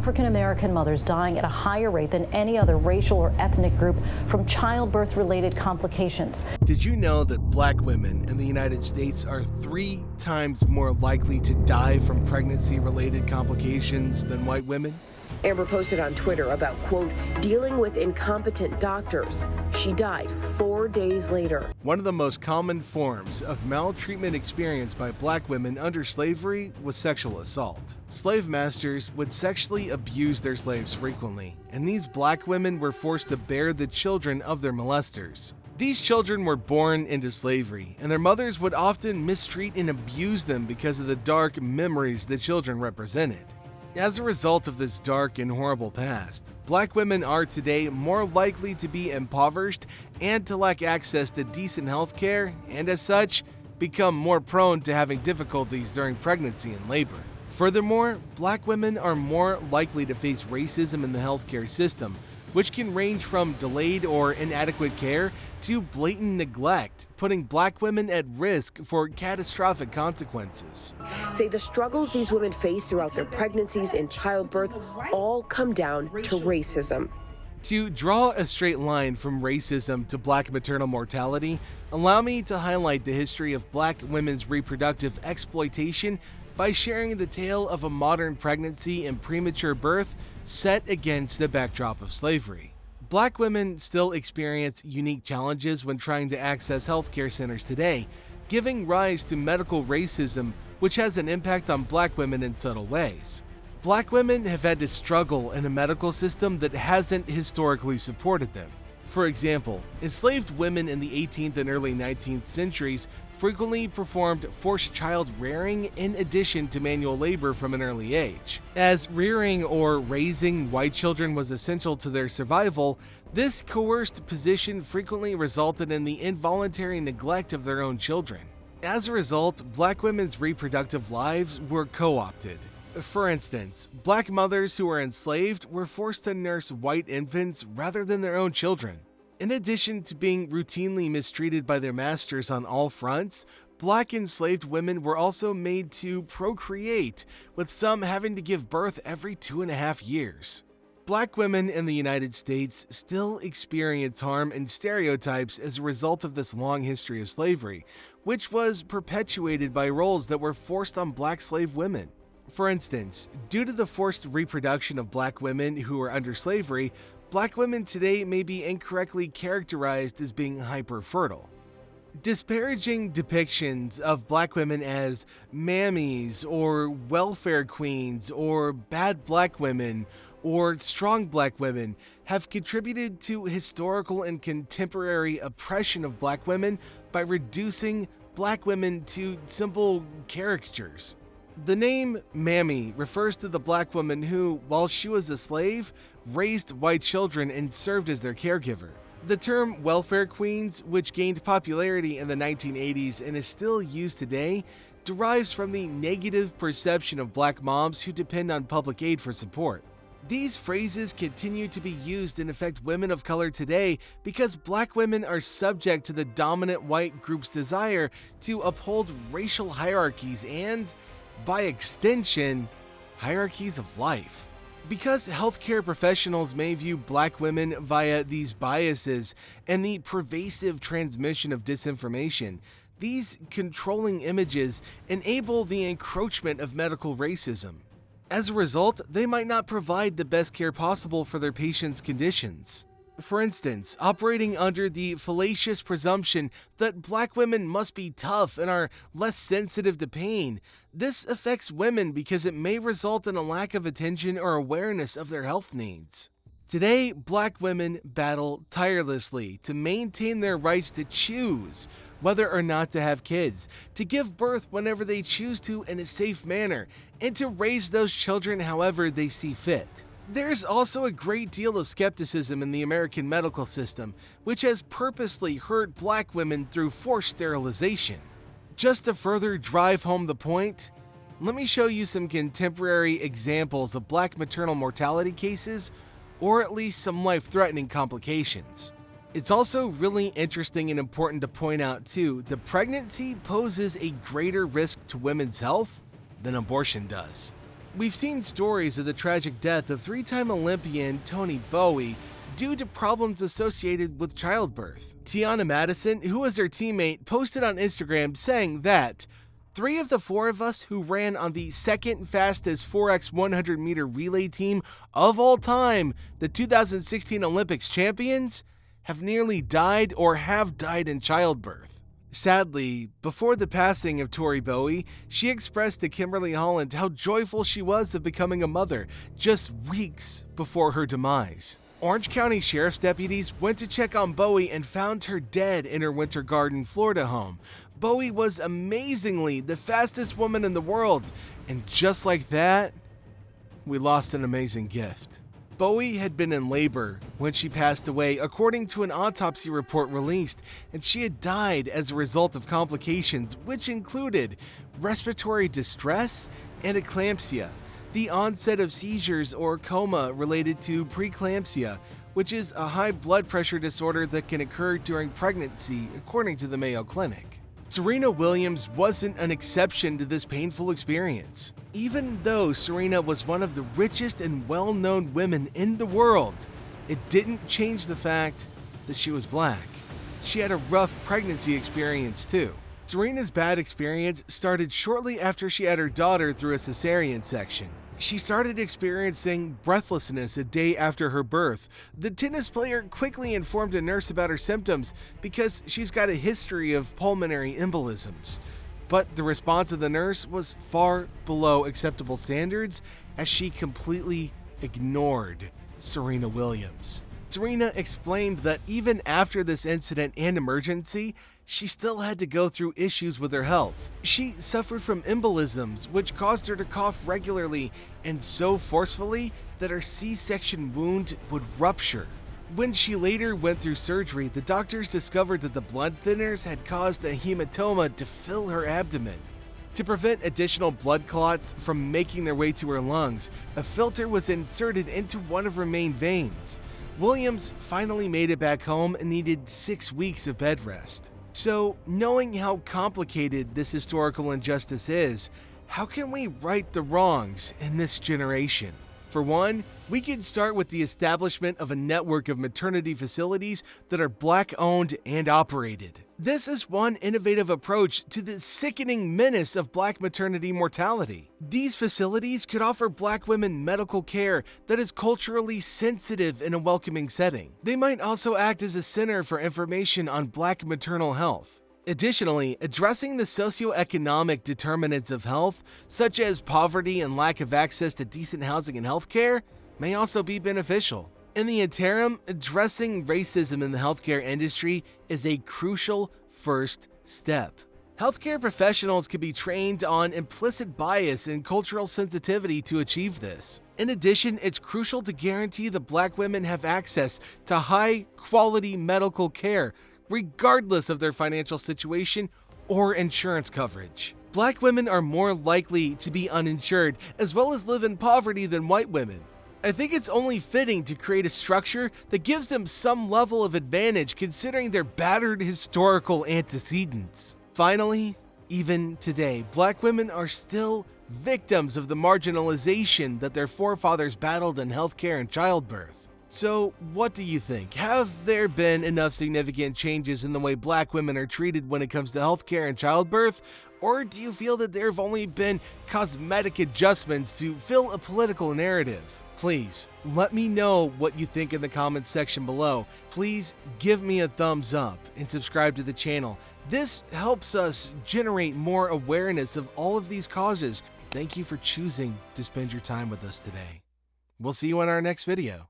African-American mothers dying at a higher rate than any other racial or ethnic group from childbirth-related complications. Did you know that black women in the United States are 3 times more likely to die from pregnancy-related complications than white women? Amber posted on Twitter about, quote, dealing with incompetent doctors. She died 4 days later. One of the most common forms of maltreatment experienced by black women under slavery was sexual assault. Slave masters would sexually abuse their slaves frequently, and these black women were forced to bear the children of their molesters. These children were born into slavery, and their mothers would often mistreat and abuse them because of the dark memories the children represented. As a result of this dark and horrible past, black women are today more likely to be impoverished and to lack access to decent health care, and as such, become more prone to having difficulties during pregnancy and labor. Furthermore, black women are more likely to face racism in the healthcare system, which can range from delayed or inadequate care to blatant neglect, putting black women at risk for catastrophic consequences. Say the struggles these women face throughout their pregnancies and childbirth all come down to racism. To draw a straight line from racism to black maternal mortality, allow me to highlight the history of black women's reproductive exploitation by sharing the tale of a modern pregnancy and premature birth set against the backdrop of slavery. Black women still experience unique challenges when trying to access healthcare centers today, giving rise to medical racism, which has an impact on black women in subtle ways. Black women have had to struggle in a medical system that hasn't historically supported them. For example, enslaved women in the 18th and early 19th centuries frequently performed forced child rearing in addition to manual labor from an early age. As rearing or raising white children was essential to their survival, this coerced position frequently resulted in the involuntary neglect of their own children. As a result, black women's reproductive lives were co-opted. For instance, black mothers who were enslaved were forced to nurse white infants rather than their own children. In addition to being routinely mistreated by their masters on all fronts, black enslaved women were also made to procreate, with some having to give birth every 2.5 years. Black women in the United States still experience harm and stereotypes as a result of this long history of slavery, which was perpetuated by roles that were forced on black slave women. For instance, due to the forced reproduction of black women who were under slavery, black women today may be incorrectly characterized as being hyperfertile. Disparaging depictions of black women as mammies or welfare queens or bad black women or strong black women have contributed to historical and contemporary oppression of black women by reducing black women to simple caricatures. The name Mammy refers to the black woman who, while she was a slave, raised white children and served as their caregiver. The term welfare queens, which gained popularity in the 1980s and is still used today, derives from the negative perception of black moms who depend on public aid for support. These phrases continue to be used and affect women of color today because black women are subject to the dominant white group's desire to uphold racial hierarchies and, by extension, hierarchies of life. Because healthcare professionals may view black women via these biases and the pervasive transmission of disinformation, these controlling images enable the encroachment of medical racism. As a result, they might not provide the best care possible for their patients' conditions. For instance, operating under the fallacious presumption that black women must be tough and are less sensitive to pain, this affects women because it may result in a lack of attention or awareness of their health needs. Today, black women battle tirelessly to maintain their rights to choose whether or not to have kids, to give birth whenever they choose to in a safe manner, and to raise those children however they see fit. There's also a great deal of skepticism in the American medical system, which has purposely hurt black women through forced sterilization. Just to further drive home the point, let me show you some contemporary examples of black maternal mortality cases, or at least some life-threatening complications. It's also really interesting and important to point out too, that pregnancy poses a greater risk to women's health than abortion does. We've seen stories of the tragic death of three-time Olympian Tony Bowie due to problems associated with childbirth. Tiana Madison, who was her teammate, posted on Instagram saying that 3 of the 4 of us who ran on the second fastest 4x100 meter relay team of all time, the 2016 Olympics champions, have nearly died or have died in childbirth. Sadly, before the passing of Tori Bowie, she expressed to Kimberly Holland how joyful she was of becoming a mother just weeks before her demise. Orange County Sheriff's deputies went to check on Bowie and found her dead in her Winter Garden, Florida home. Bowie was amazingly the fastest woman in the world, and just like that, we lost an amazing gift. Bowie had been in labor when she passed away, according to an autopsy report released, and she had died as a result of complications which included respiratory distress and eclampsia, the onset of seizures or coma related to preeclampsia, which is a high blood pressure disorder that can occur during pregnancy, according to the Mayo Clinic. Serena Williams wasn't an exception to this painful experience. Even though Serena was one of the richest and well-known women in the world, it didn't change the fact that she was black. She had a rough pregnancy experience too. Serena's bad experience started shortly after she had her daughter through a cesarean section. She started experiencing breathlessness a day after her birth. The tennis player quickly informed a nurse about her symptoms because she's got a history of pulmonary embolisms. But the response of the nurse was far below acceptable standards as she completely ignored Serena Williams. Serena explained that even after this incident and emergency, she still had to go through issues with her health. She suffered from embolisms, which caused her to cough regularly and so forcefully that her C-section wound would rupture. When she later went through surgery, the doctors discovered that the blood thinners had caused a hematoma to fill her abdomen. To prevent additional blood clots from making their way to her lungs, a filter was inserted into one of her main veins. Williams finally made it back home and needed 6 weeks of bed rest. So, knowing how complicated this historical injustice is, how can we right the wrongs in this generation? For one, we can start with the establishment of a network of maternity facilities that are Black-owned and operated. This is one innovative approach to the sickening menace of Black maternity mortality. These facilities could offer Black women medical care that is culturally sensitive in a welcoming setting. They might also act as a center for information on Black maternal health. Additionally, addressing the socioeconomic determinants of health, such as poverty and lack of access to decent housing and healthcare, may also be beneficial. In the interim, addressing racism in the healthcare industry is a crucial first step. Healthcare professionals can be trained on implicit bias and cultural sensitivity to achieve this. In addition, it's crucial to guarantee that Black women have access to high-quality medical care, regardless of their financial situation or insurance coverage. Black women are more likely to be uninsured as well as live in poverty than white women. I think it's only fitting to create a structure that gives them some level of advantage considering their battered historical antecedents. Finally, even today, Black women are still victims of the marginalization that their forefathers battled in healthcare and childbirth. So, what do you think? Have there been enough significant changes in the way Black women are treated when it comes to healthcare and childbirth? Or do you feel that there have only been cosmetic adjustments to fill a political narrative? Please, let me know what you think in the comments section below. Please give me a thumbs up and subscribe to the channel. This helps us generate more awareness of all of these causes. Thank you for choosing to spend your time with us today. We'll see you in our next video.